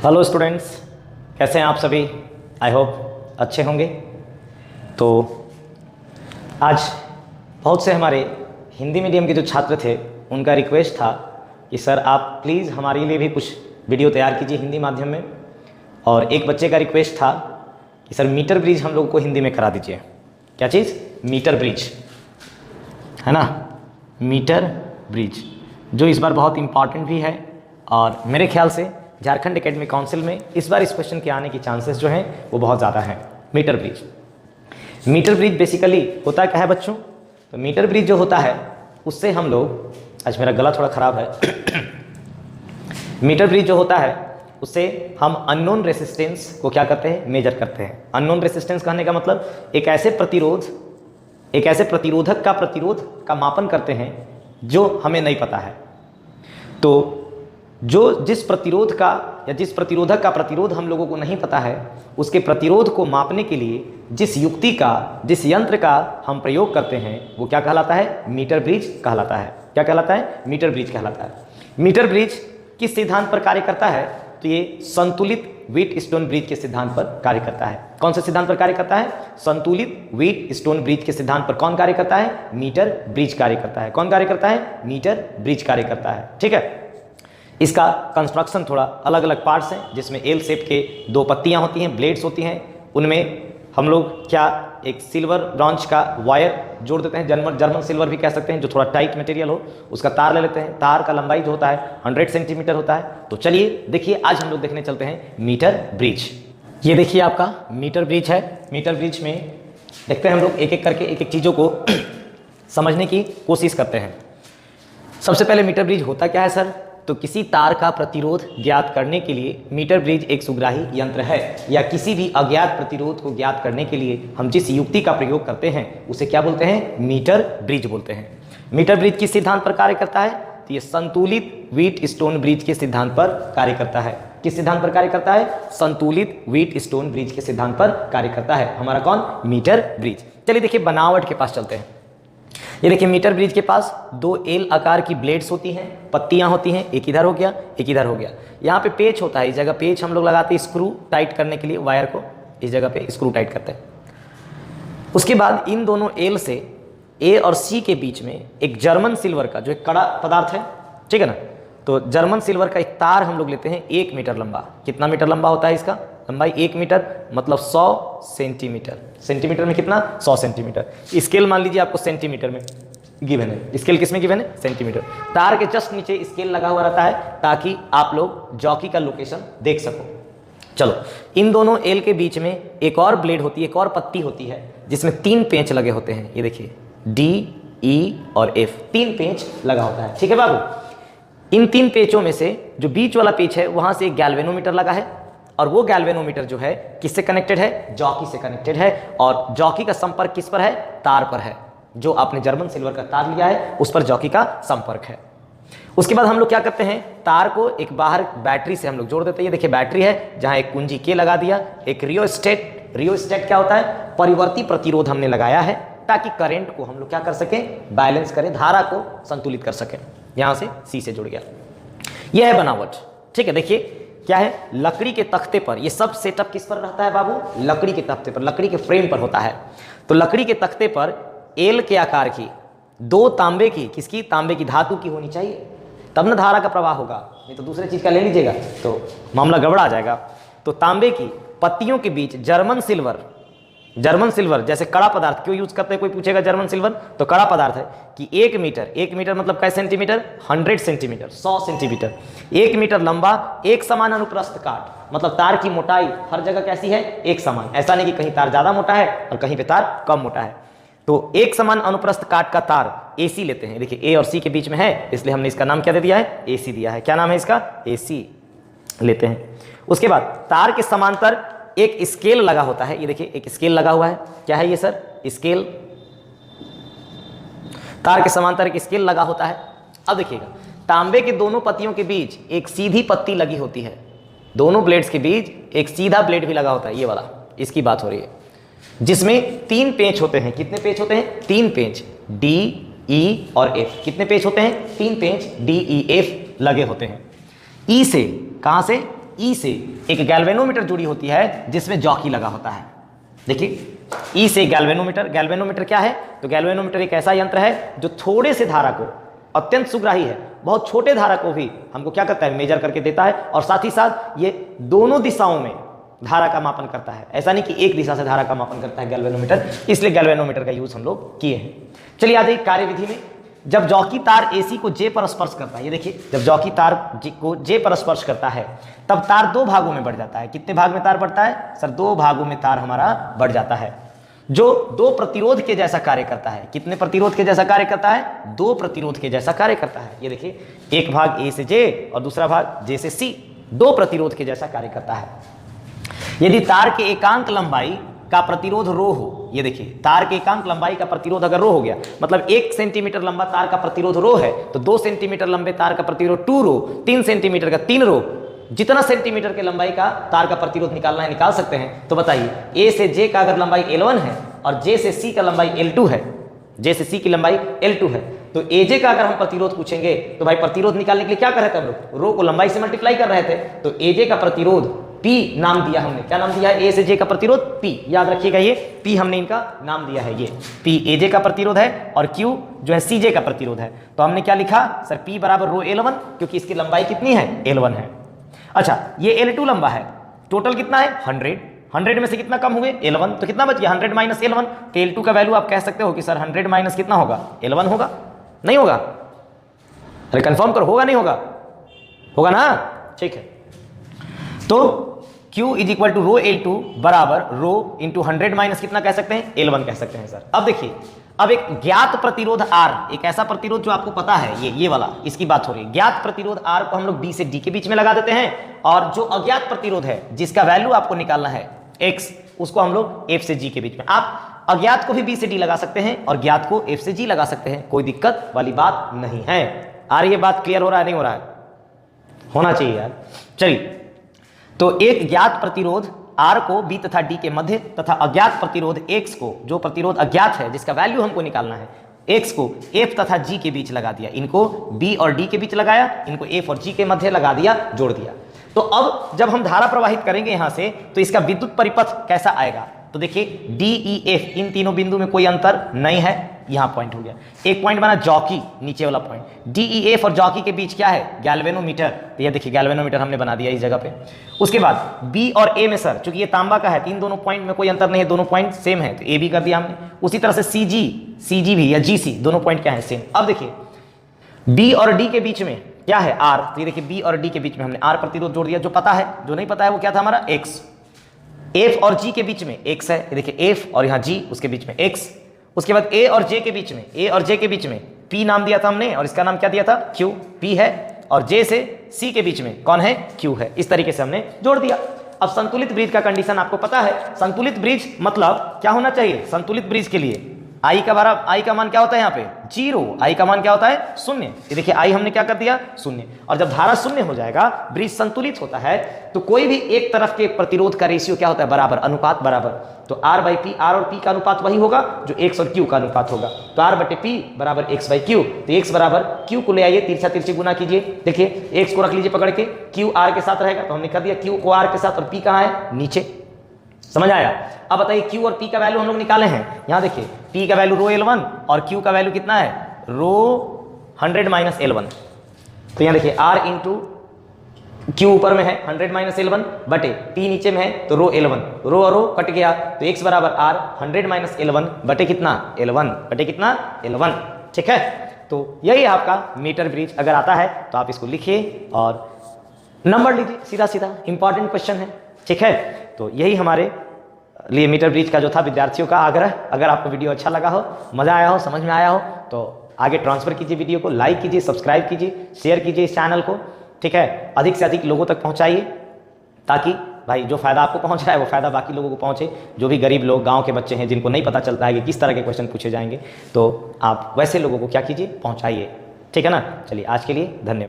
Hello students, कैसे हैं आप सभी। आई होप अच्छे होंगे। तो आज बहुत से हमारे हिंदी मीडियम के जो छात्र थे उनका रिक्वेस्ट था कि सर आप प्लीज़ हमारे लिए भी कुछ वीडियो तैयार कीजिए हिंदी माध्यम में। और एक बच्चे का रिक्वेस्ट था कि सर मीटर ब्रिज हम लोगों को हिंदी में करा दीजिए। क्या चीज़? मीटर ब्रिज, है ना। मीटर ब्रिज जो इस बार बहुत इम्पॉर्टेंट भी है और मेरे ख्याल से झारखंड एकेडमिक काउंसिल में इस बार इस क्वेश्चन के आने की चांसेस जो हैं वो बहुत ज़्यादा हैं। मीटर ब्रिज बेसिकली होता क्या है बच्चों? तो मीटर ब्रिज जो होता है उससे हम लोग, आज मेरा गला थोड़ा ख़राब है मीटर ब्रिज जो होता है उससे हम अननोन रेसिस्टेंस को क्या करते हैं? मेजर करते हैं। अननोन रेसिस्टेंस कहने का मतलब एक ऐसे प्रतिरोधक का प्रतिरोध का मापन करते हैं जो हमें नहीं पता है। तो जिस प्रतिरोधक का प्रतिरोध हम लोगों को नहीं पता है, उसके प्रतिरोध को मापने के लिए जिस यंत्र का हम प्रयोग करते हैं वो क्या कहलाता है? मीटर ब्रिज कहलाता है। क्या कहलाता है? मीटर ब्रिज कहलाता है। मीटर ब्रिज किस सिद्धांत पर कार्य करता है? तो ये संतुलित व्हीट स्टोन ब्रिज के सिद्धांत पर कार्य करता है। कौन से सिद्धांत पर कार्य करता है? संतुलित व्हीट स्टोन ब्रिज के सिद्धांत पर कौन कार्य करता है? मीटर ब्रिज कार्य करता है। कौन कार्य करता है? मीटर ब्रिज कार्य करता है। ठीक है। इसका कंस्ट्रक्शन थोड़ा अलग अलग पार्ट्स हैं, जिसमें एल शेप के दो पत्तियां होती हैं, ब्लेड्स होती हैं। उनमें हम लोग क्या एक सिल्वर ब्रॉन्ज का वायर जोड़ देते हैं, जर्मन सिल्वर भी कह सकते हैं, जो थोड़ा टाइट मटेरियल हो, उसका तार ले लेते हैं। तार का लंबाई जो होता है 100 सेंटीमीटर होता है। तो चलिए देखिए, आज हम लोग देखने चलते हैं मीटर ब्रिज। ये देखिए आपका मीटर ब्रिज है। मीटर ब्रिज में देखते हैं हम लोग एक एक करके एक एक चीज़ों को समझने की कोशिश करते हैं। सबसे पहले मीटर ब्रिज होता क्या है सर? तो किसी तार का प्रतिरोध ज्ञात करने के लिए मीटर ब्रिज एक सुग्राही यंत्र है, या किसी भी अज्ञात प्रतिरोध को ज्ञात करने के लिए हम जिस युक्ति का प्रयोग करते हैं उसे क्या बोलते हैं? मीटर ब्रिज बोलते हैं। मीटर ब्रिज किस सिद्धांत पर कार्य करता है? तो ये संतुलित व्हीट स्टोन ब्रिज के सिद्धांत पर कार्य करता है। किस सिद्धांत पर कार्य करता है? संतुलित व्हीट स्टोन ब्रिज के सिद्धांत पर कार्य करता है हमारा कौन? Metre bridge. चलिए देखिए बनावट के पास चलते हैं। ये देखिए मीटर ब्रिज के पास दो एल आकार की ब्लेड्स होती हैं, पत्तियां होती हैं, एक इधर हो गया एक इधर हो गया। यहाँ पे पेच होता है, इस जगह पेच हम लोग लगाते हैं स्क्रू टाइट करने के लिए, वायर को इस जगह पे स्क्रू टाइट करते हैं। उसके बाद इन दोनों एल से ए और सी के बीच में एक जर्मन सिल्वर का जो एक कड़ा पदार्थ है, ठीक है ना, तो जर्मन सिल्वर का एक तार हम लोग लेते हैं 1 मीटर लंबा। कितना मीटर लंबा होता है इसका? लंबाई 1 मीटर मतलब 100 सेंटीमीटर। सेंटीमीटर में कितना? 100 सेंटीमीटर। स्केल मान लीजिए आपको सेंटीमीटर में गिवन है। स्केल किस में गिवन है? सेंटीमीटर। तार के जस्ट नीचे स्केल लगा हुआ रहता है ताकि आप लोग जॉकी का लोकेशन देख सको। चलो, इन दोनों एल के बीच में एक और ब्लेड होती है, एक और पत्ती होती है जिसमें 3 पेंच लगे होते हैं। ये देखिए डी, ई और एफ, 3 पेंच लगा होता है। ठीक है बाबू। इन 3 पेचों में से जो बीच वाला पेच है वहां से एक गैल्वेनोमीटर लगा है, और वो गैल्वेनोमीटर जो है किससे कनेक्टेड है? जॉकी से कनेक्टेड है। और जॉकी का संपर्क किस पर है? तार पर है। जो आपने जर्मन सिल्वर का तार लिया है उस पर जॉकी का संपर्क है। उसके बाद हम लोग क्या करते हैं? तार को एक बाहर बैटरी से हम लोग जोड़ देते हैं। ये देखिए बैटरी है, जहां एक कुंजी के लगा दिया, एक रियोस्टेट क्या होता है? परिवर्ती प्रतिरोध हमने लगाया है ताकि करंट को हम लोग क्या कर सकें? बैलेंस करें, धारा को संतुलित कर सकें। यहां से सी से जुड़ गया। यह है बनावट। ठीक है। देखिए क्या है? लकड़ी के तख्ते पर, ये सब सेटअप किस पर रहता है बाबू? लकड़ी के तख्ते पर, लकड़ी के फ्रेम पर होता है। तो लकड़ी के तख्ते पर एल के आकार की 2 तांबे की, किसकी? तांबे की धातु की होनी चाहिए, तब ना धारा का प्रवाह होगा। नहीं तो दूसरे चीज का ले लीजिएगा तो मामला गड़बड़ा जाएगा। तो तांबे की पत्तियों के बीच जर्मन सिल्वर जैसे कड़ा पदार्थ क्यों यूज करते हैं? कोई पूछेगा जर्मन सिल्वर, तो कड़ा पदार्थ है कि 1 मीटर मतलब कैसे सेंटीमीटर? 100 centimetre, 100 centimetre. 1 मीटर लंबा, एक समान अनुप्रस्थ काट, मतलब तार की मोटाई हर जगह कैसी है? एक समान। ऐसा नहीं कि कहीं तार ज्यादा मोटा है और कहीं पे तार कम मोटा है। तो एक समान अनुप्रस्थ काट का तार AC लेते हैं। देखिए ए और सी के बीच में है, इसलिए हमने इसका नाम क्या दे दिया है? AC दिया है। क्या नाम है इसका? AC लेते हैं। उसके बाद तार के समांतर एक स्केल लगा होता है। ये देखिए एक स्केल लगा हुआ है। क्या है ये सर? स्केल। तार के समांतर एक स्केल लगा होता है। अब देखिएगा तांबे के दोनों पत्तियों के बीच एक सीधी पत्ती लगी होती है। दोनों ब्लेड्स के बीच एक सीधा ब्लेड भी लगा होता है, ये वाला, इसकी बात हो रही है, जिसमें 3 पेंच होते हैं। कितने पेंच होते हैं? 3 पेंच, डी, ई और एफ। कितने पेंच होते हैं? 3 पेंच डी, ई, एफ लगे होते हैं। ई से, कहां से? ई से एक गैल्वेनोमीटर जुड़ी होती है जिसमें जॉकी लगा होता है। देखिए ई से गैल्वेनोमीटर, गैल्वेनोमीटर क्या है? तो गैल्वेनोमीटर एक ऐसा यंत्र है जो थोड़े से धारा को, अत्यंत सुग्राही है, बहुत छोटे धारा को भी हमको क्या करता है? मेजर करके देता है, और साथ ही साथ ये दोनों दिशाओं में धारा का मापन करता है। ऐसा नहीं कि एक दिशा से धारा का मापन करता है गैल्वेनोमीटर, इसलिए गैल्वेनोमीटर का यूज हम लोग किए हैं। चलिए आ जाइए कार्यविधि में। जब जॉकी तार AC को J पर स्पर्श करता है, ये देखिए जब जॉकी तार को J पर स्पर्श करता है तब तार दो भागों में बढ़ जाता है। कितने भाग में तार बढ़ता है सर? दो भागों में तार हमारा बढ़ जाता है, जो दो प्रतिरोध के जैसा कार्य करता है। कितने प्रतिरोध के जैसा कार्य करता है? दो प्रतिरोध के जैसा कार्य करता है। ये देखिए एक भाग A से J और दूसरा भाग J से C, दो प्रतिरोध के जैसा कार्य करता है। यदि तार के एकांक लंबाई का प्रतिरोध रो हो, ये देखिए तार के एकांक लंबाई का प्रतिरोध अगर रो हो गया, मतलब 1 सेंटीमीटर लंबा तार का प्रतिरोध रो है, तो 2 सेंटीमीटर लंबे तार का प्रतिरोध 2 रो, 3 सेंटीमीटर का 3 रो, जितना सेंटीमीटर के लंबाई का तार का प्रतिरोध निकालना है निकाल सकते हैं। तो बताइए A से J का अगर लंबाई L1 है और J से C का लंबाई L2 है, J से C की लंबाई L2 है, तो AJ का अगर हम प्रतिरोध पूछेंगे तो भाई प्रतिरोध निकालने के लिए क्या कर रहे थे हम लोग? रो को लंबाई से मल्टीप्लाई कर रहे थे। तो AJ का प्रतिरोध P नाम दिया हमने। क्या नाम दिया है? A से J का प्रतिरोध P, याद रखिएगा ये P हमने इनका नाम दिया है। ये P AJ का प्रतिरोध है और Q जो है CJ का प्रतिरोध है। तो हमने क्या लिखा सर? P बराबर रो L1, क्योंकि इसकी लंबाई कितनी है? L1 है। अच्छा ये L2 लंबा है, टोटल कितना है? 100। 100 में से कितना कम हुए? L1, तो कितना बच गया? 100 माइनस L1। तो L2 का वैल्यू आप कह सकते हो कि सर 100 माइनस कितना होगा? L1 होगा। नहीं होगा? अरे कंफर्म करो, होगा नहीं होगा? होगा ना? ठीक है। तो Q is equal to rho L2 बराबर रो इंटू 100 माइनस कितना कह सकते हैं? L1 कह सकते हैं सर। अब देखिए, अब एक ज्ञात प्रतिरोध R, एक ऐसा प्रतिरोध जो आपको पता है, ये वाला, इसकी बात हो रही है। ज्ञात प्रतिरोध R को हम लोग B से D के बीच में लगा देते हैं, और जो अज्ञात प्रतिरोध है जिसका वैल्यू आपको निकालना है X, उसको हम लोग F से G के बीच में। आप अज्ञात को भी B से D लगा सकते हैं और ज्ञात को F से G लगा सकते हैं, कोई दिक्कत वाली बात नहीं है। आ रही है बात? क्लियर हो रहा है? नहीं हो रहा है? होना चाहिए यार। चलिए, तो एक ज्ञात प्रतिरोध R को B तथा D के मध्य तथा अज्ञात प्रतिरोध X को, जो प्रतिरोध अज्ञात है जिसका वैल्यू हमको निकालना है, X को F तथा G के बीच लगा दिया। इनको B और D के बीच लगाया, इनको F और G के मध्य लगा दिया, जोड़ दिया। तो अब जब हम धारा प्रवाहित करेंगे यहां से, तो इसका विद्युत परिपथ कैसा आएगा? तो देखिए D E F इन तीनों बिंदु में कोई अंतर नहीं है, यहां पॉइंट हो गया। एक पॉइंट बना जॉकी, नीचे वाला पॉइंट। D E F और जॉकी के बीच क्या है? गैल्वेनोमीटर। तो ये देखिए गैल्वेनोमीटर हमने बना दिया इस जगह पे। उसके बाद B और A में सर, चूंकि ये तांबा का है, दोनों पॉइंट में कोई अंतर नहीं है, दोनों पॉइंट सेम है, तो A भी कर दिया हमने। उसी तरह से CG भी या GC, दोनों पॉइंट क्या है? सेम। अब देखिए B और D के बीच में क्या है? R। तो ये देखिए B और D के बीच में हमने R प्रतिरोध जोड़ दिया, जो पता है। जो नहीं पता है वो क्या था हमारा? X। F और G के बीच में X है, ये देखिए F और यहाँ G, उसके बीच में X। उसके बाद A और J के बीच में, A और J के बीच में P नाम दिया था हमने, और इसका नाम क्या दिया था? Q। P है, और J से C के बीच में कौन है? Q है। इस तरीके से हमने जोड़ दिया। अब संतुलित ब्रिज का कंडीशन आपको पता है। संतुलित ब्रिज मतलब क्या होना चाहिए? संतुलित ब्रिज के लिए I का मान क्या होता है? यहाँ पे 0। I का मान क्या होता है? 0। ये देखिए I हमने क्या कर दिया? 0। और जब धारा 0 हो जाएगा, ब्रिज संतुलित होता है, तो कोई भी एक तरफ के प्रतिरोध का रेशियो क्या होता है? बराबर, अनुपात बराबर। तो R बाई P, R और P का अनुपात वही होगा जो X और Q का अनुपात होगा। तो R बटे P बराबर X बाई Q। तो X बराबर Q को ले आइए, तिरछा तिरछी गुना कीजिए। देखिए X को रख लीजिए पकड़ के, Q R के साथ रहेगा, तो हमने कर दिया Q को R के साथ, और P कहाँ है? नीचे। समझ आया? अब बताइए Q और P का वैल्यू हम लोग निकाले हैं। यहाँ देखिए P का वैल्यू रो L1 और Q का वैल्यू कितना है? रो 100 माइनस L1। तो यहाँ देखिए R इंटू Q ऊपर में है 100 माइनस L1 बटे P नीचे में है, तो रो L1, रो और रो कट गया, तो X बराबर R 100 माइनस L1 बटे कितना? L1 बटे कितना? L1। ठीक है, तो यही आपका मीटर ब्रिज। अगर आता है तो आप इसको लिखिए और नंबर लीजिए, सीधा सीधा इंपॉर्टेंट क्वेश्चन है। ठीक है, तो यही हमारे लिए मीटर ब्रिज का जो था विद्यार्थियों का आग्रह। अगर आपको वीडियो अच्छा लगा हो, मज़ा आया हो, समझ में आया हो, तो आगे ट्रांसफर कीजिए वीडियो को, लाइक कीजिए, सब्सक्राइब कीजिए, शेयर कीजिए इस चैनल को। ठीक है, अधिक से अधिक लोगों तक पहुंचाइए, ताकि भाई जो फायदा आपको पहुंच रहा है वो फायदा बाकी लोगों को पहुंचे। जो भी गरीब लोग, गांव के बच्चे हैं, जिनको नहीं पता चलता है कि किस तरह के क्वेश्चन पूछे जाएंगे, तो आप वैसे लोगों को क्या कीजिए? पहुंचाइए। ठीक है ना? चलिए आज के लिए धन्यवाद।